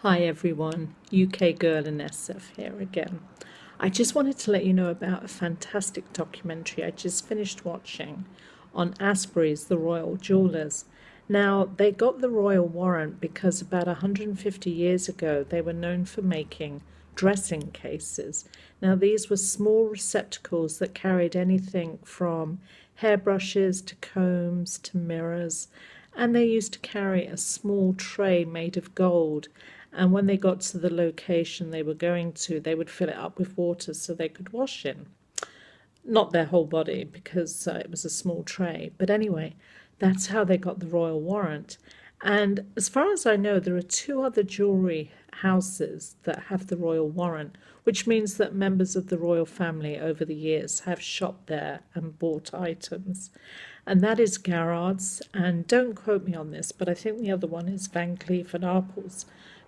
Hi everyone, UK Girl in SF here again. I just wanted to let you know about a fantastic documentary I just finished watching on Aspreys, the Royal Jewellers. Now, they got the royal warrant because about 150 years ago they were known for making dressing cases. Now, these were small receptacles that carried anything from hairbrushes to combs to mirrors, and they used to carry a small tray made of gold. And when they got to the location they were going to, they would fill it up with water so they could wash in. Not their whole body because it was a small tray. But anyway, that's how they got the royal warrant. And as far as I know, there are two other jewellery houses that have the royal warrant, which means that members of the royal family over the years have shopped there and bought items. And that is Garrard's, and don't quote me on this, but I think the other one is Van Cleef and Arpels.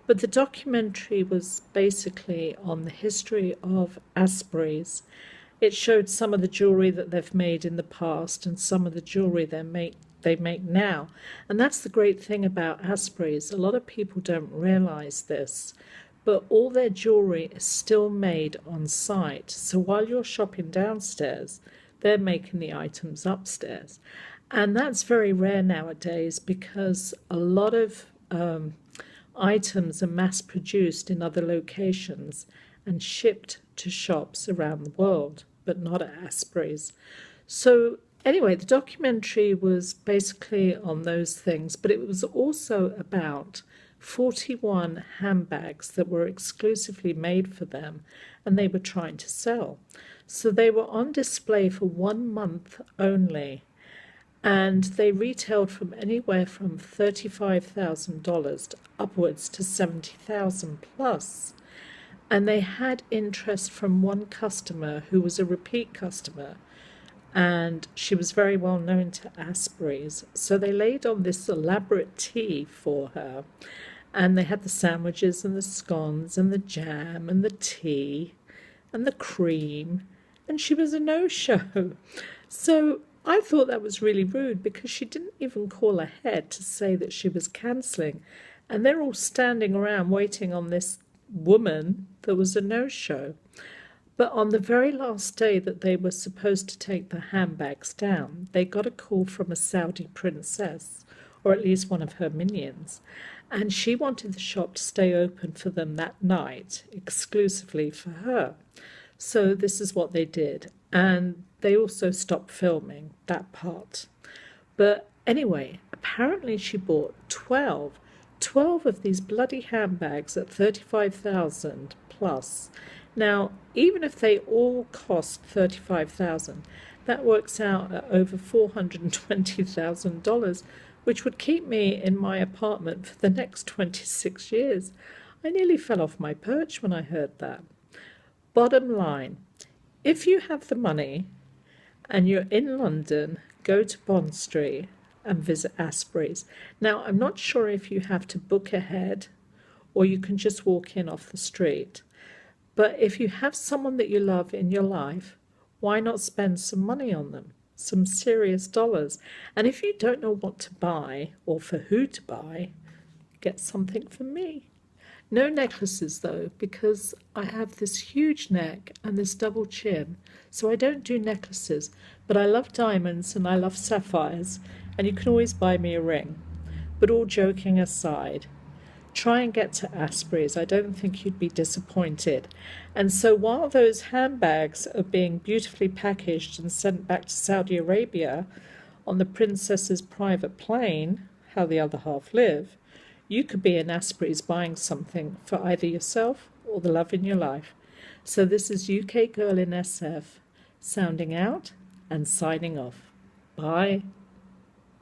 But the documentary was basically on the history of Aspreys. It showed some of the jewellery that they've made in the past and some of the jewellery they make now. And that's the great thing about Aspreys. A lot of people don't realise this, but all their jewellery is still made on site. So while you're shopping downstairs, they're making the items upstairs. And that's very rare nowadays because a lot of items are mass produced in other locations and shipped to shops around the world, but not at Aspreys. So anyway, the documentary was basically on those things, but it was also about 41 handbags that were exclusively made for them and they were trying to sell. So they were on display for 1 month only, and they retailed from anywhere from $35,000 upwards to $70,000 plus. And they had interest from one customer who was a repeat customer, and she was very well known to Aspreys. So they laid on this elaborate tea for her, and they had the sandwiches and the scones and the jam and the tea and the cream, and she was a no-show. So I thought that was really rude because she didn't even call ahead to say that she was cancelling, and they're all standing around waiting on this woman that was a no-show. But on the very last day that they were supposed to take the handbags down, they got a call from a Saudi princess, or at least one of her minions, and she wanted the shop to stay open for them that night, exclusively for her. So this is what they did, and they also stopped filming that part. But anyway, apparently she bought 12 of these bloody handbags at $35,000 plus. Now, even if they all cost $35,000, that works out at over $420,000, which would keep me in my apartment for the next 26 years. I nearly fell off my perch when I heard that. Bottom line, if you have the money and you're in London, go to Bond Street and visit Aspreys. Now, I'm not sure if you have to book ahead or you can just walk in off the street. But if you have someone that you love in your life, why not spend some money on them? Some serious dollars. And if you don't know what to buy or for who to buy, get something for me. No necklaces though, because I have this huge neck and this double chin, so I don't do necklaces, but I love diamonds and I love sapphires, and you can always buy me a ring. But all joking aside, try and get to Aspreys. I don't think you'd be disappointed. And so while those handbags are being beautifully packaged and sent back to Saudi Arabia on the princess's private plane, how the other half live, you could be in Aspreys buying something for either yourself or the love in your life. So this is UK Girl in SF, sounding out and signing off. Bye.